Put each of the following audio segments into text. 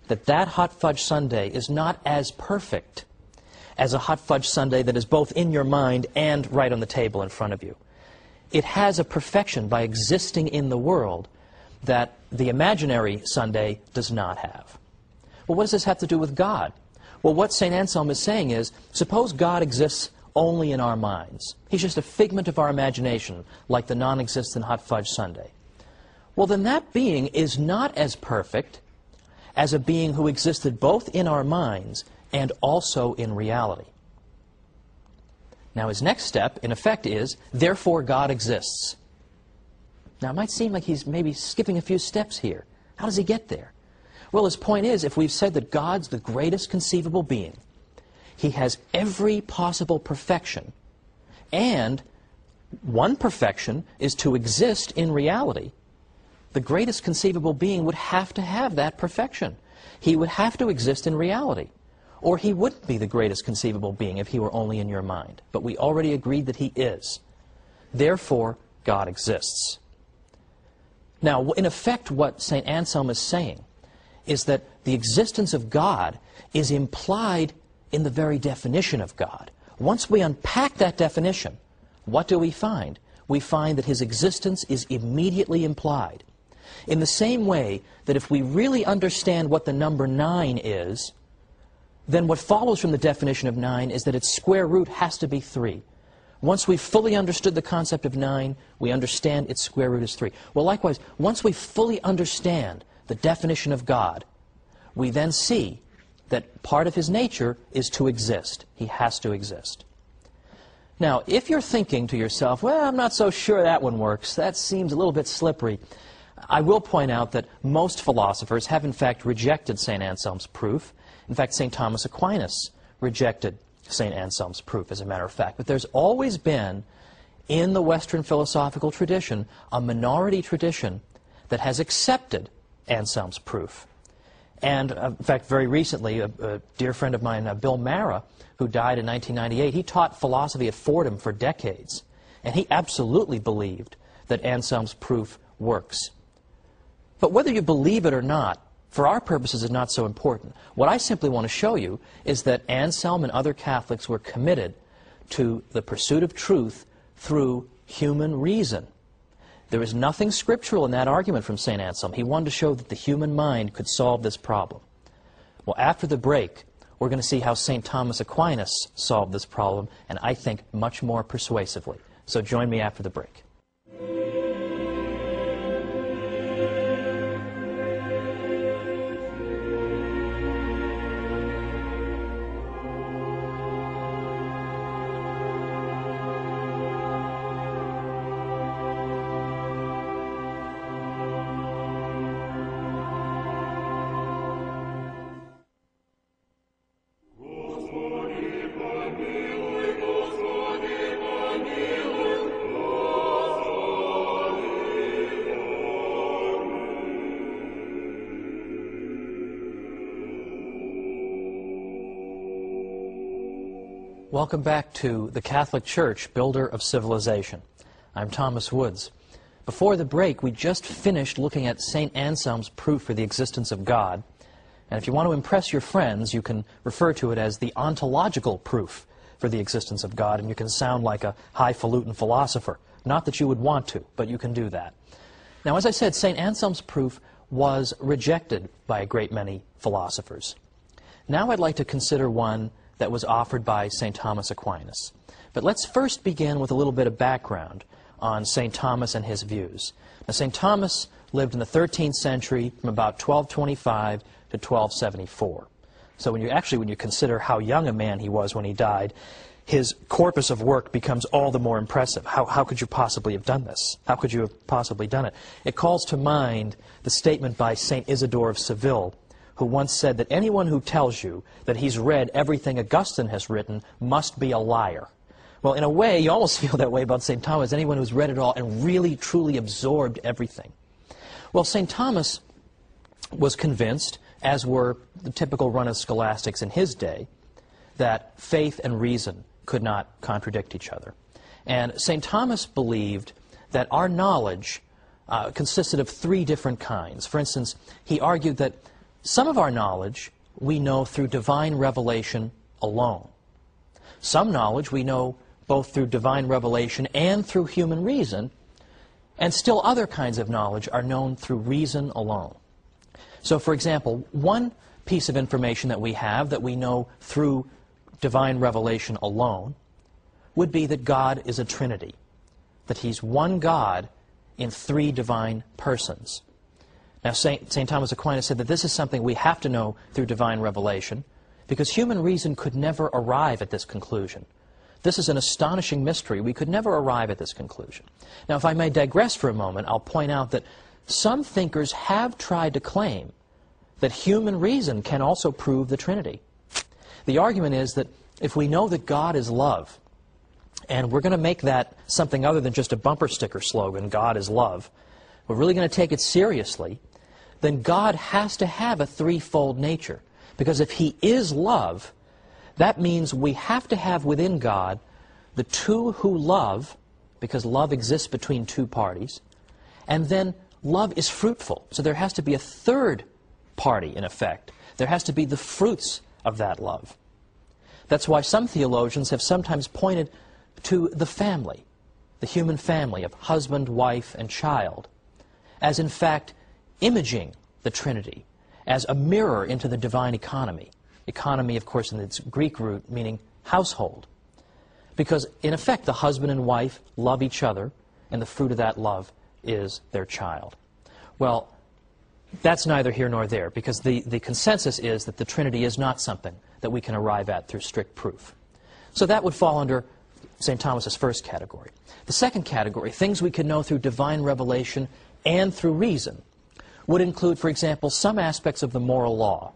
that that hot fudge sundae is not as perfect as a hot fudge sundae that is both in your mind and right on the table in front of you. It has a perfection by existing in the world that the imaginary sundae does not have. Well, what does this have to do with God? Well, what St. Anselm is saying is, suppose God exists only in our minds. He's just a figment of our imagination, like the non-existent hot fudge sundae. Well, then that being is not as perfect as a being who existed both in our minds and also in reality. Now, his next step, in effect, is, therefore God exists. Now, it might seem like he's maybe skipping a few steps here. How does he get there? Well, his point is, if we've said that God's the greatest conceivable being, he has every possible perfection, and one perfection is to exist in reality, the greatest conceivable being would have to have that perfection. He would have to exist in reality, or he wouldn't be the greatest conceivable being if he were only in your mind. But we already agreed that he is. Therefore, God exists. Now, in effect, what St. Anselm is saying is that the existence of God is implied in the very definition of God. Once we unpack that definition, what do we find? We find that his existence is immediately implied. In the same way that if we really understand what the number 9 is, then what follows from the definition of 9 is that its square root has to be 3. Once we've fully understood the concept of 9, we understand its square root is 3. Well, likewise, once we fully understand the definition of God, we then see that part of his nature is to exist. He has to exist. Now, if you're thinking to yourself, well, I'm not so sure that one works, that seems a little bit slippery, I will point out that most philosophers have in fact rejected St. Anselm's proof. In fact, St. Thomas Aquinas rejected St. Anselm's proof, as a matter of fact. But there's always been, in the Western philosophical tradition, a minority tradition that has accepted Anselm's proof. And, in fact, very recently, a dear friend of mine, Bill Mara, who died in 1998, he taught philosophy at Fordham for decades. And he absolutely believed that Anselm's proof works. But whether you believe it or not, for our purposes, is not so important. What I simply want to show you is that Anselm and other Catholics were committed to the pursuit of truth through human reason. There is nothing scriptural in that argument from St. Anselm. He wanted to show that the human mind could solve this problem. Well, after the break, we're going to see how St. Thomas Aquinas solved this problem, and I think much more persuasively. So join me after the break. Welcome back to the Catholic Church, Builder of Civilization. I'm Thomas Woods. Before the break, we just finished looking at St. Anselm's proof for the existence of God. And if you want to impress your friends, you can refer to it as the ontological proof for the existence of God, and you can sound like a highfalutin philosopher. Not that you would want to, but you can do that. Now, as I said, St. Anselm's proof was rejected by a great many philosophers. Now I'd like to consider one that was offered by St. Thomas Aquinas. But let's first begin with a little bit of background on St. Thomas and his views. Now, St. Thomas lived in the 13th century from about 1225 to 1274. So when you consider how young a man he was when he died, his corpus of work becomes all the more impressive. How could you possibly have done this? How could you have possibly done it? It calls to mind the statement by St. Isidore of Seville, who once said that anyone who tells you that he's read everything Augustine has written must be a liar. Well, in a way, you almost feel that way about St. Thomas, anyone who's read it all and really, truly absorbed everything. Well, St. Thomas was convinced, as were the typical run of scholastics in his day, that faith and reason could not contradict each other. And St. Thomas believed that our knowledge consisted of 3 different kinds. For instance, he argued that Some of our knowledge we know through divine revelation alone. Some knowledge we know both through divine revelation and through human reason, and still other kinds of knowledge are known through reason alone. So, for example, one piece of information that we have that we know through divine revelation alone would be that God is a Trinity, that He's one God in three divine persons. Now, St. Thomas Aquinas said that this is something we have to know through divine revelation because human reason could never arrive at this conclusion. This is an astonishing mystery. We could never arrive at this conclusion. Now, if I may digress for a moment, I'll point out that some thinkers have tried to claim that human reason can also prove the Trinity. The argument is that if we know that God is love, and we're going to make that something other than just a bumper sticker slogan, God is love, we're really going to take it seriously, then God has to have a threefold nature. Because if He is love, that means we have to have within God the two who love, because love exists between two parties, and then love is fruitful. So there has to be a third party, in effect. There has to be the fruits of that love. That's why some theologians have sometimes pointed to the family, the human family of husband, wife, and child, as in fact imaging the Trinity, as a mirror into the divine economy. Economy, of course, in its Greek root, meaning household. Because, in effect, the husband and wife love each other, and the fruit of that love is their child. Well, that's neither here nor there, because the consensus is that the Trinity is not something that we can arrive at through strict proof. So that would fall under St. Thomas's first category. The second category, things we can know through divine revelation and through reason, would include, for example, some aspects of the moral law.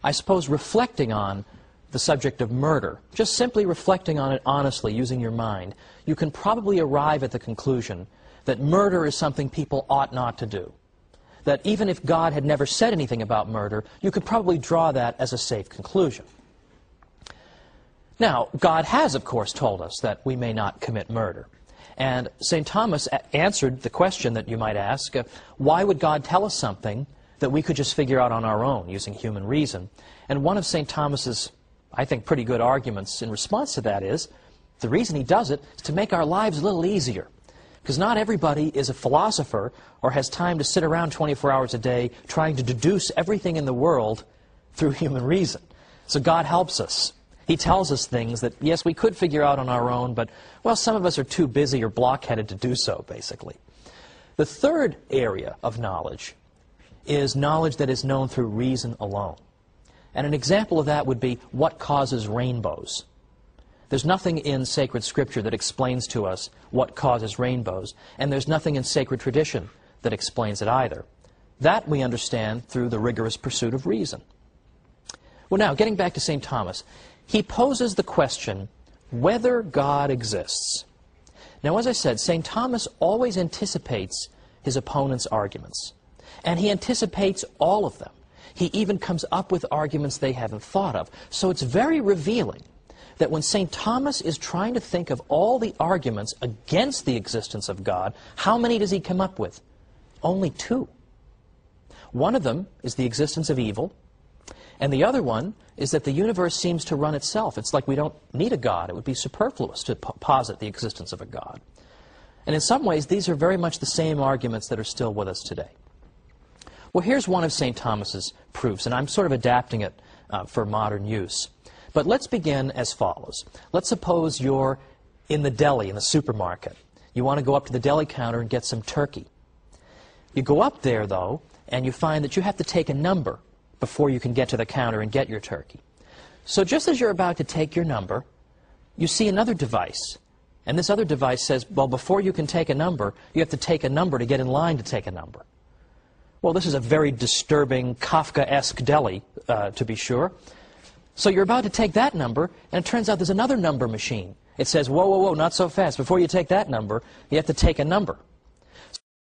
I suppose reflecting on the subject of murder, just simply reflecting on it honestly, using your mind, you can probably arrive at the conclusion that murder is something people ought not to do. That even if God had never said anything about murder, you could probably draw that as a safe conclusion. Now, God has, of course, told us that we may not commit murder. And St. Thomas answered the question that you might ask, why would God tell us something that we could just figure out on our own using human reason? And one of St. Thomas's, I think, pretty good arguments in response to that is, the reason he does it is to make our lives a little easier. Because not everybody is a philosopher or has time to sit around 24 hours a day trying to deduce everything in the world through human reason. So God helps us. He tells us things that, yes, we could figure out on our own, but, well, some of us are too busy or blockheaded to do so, basically. The third area of knowledge is knowledge that is known through reason alone. And an example of that would be what causes rainbows. There's nothing in sacred scripture that explains to us what causes rainbows, and there's nothing in sacred tradition that explains it either. That we understand through the rigorous pursuit of reason. Well, now, getting back to St. Thomas, he poses the question whether God exists. Now, as I said, St. Thomas always anticipates his opponent's arguments. And he anticipates all of them. He even comes up with arguments they haven't thought of. So it's very revealing that when St. Thomas is trying to think of all the arguments against the existence of God, how many does he come up with? Only two. One of them is the existence of evil, and the other one is that the universe seems to run itself. It's like we don't need a God. It would be superfluous to posit the existence of a God. And in some ways, these are very much the same arguments that are still with us today. Well, here's one of St. Thomas's proofs, and I'm sort of adapting it for modern use. But let's begin as follows. Let's suppose you're in the deli, in the supermarket. You want to go up to the deli counter and get some turkey. You go up there, though, and you find that you have to take a number before you can get to the counter and get your turkey. So just as you're about to take your number, you see another device. And this other device says, well, before you can take a number, you have to take a number to get in line to take a number. Well, this is a very disturbing, Kafkaesque deli, to be sure. So you're about to take that number, and it turns out there's another number machine. It says, whoa, whoa, whoa, not so fast. Before you take that number, you have to take a number.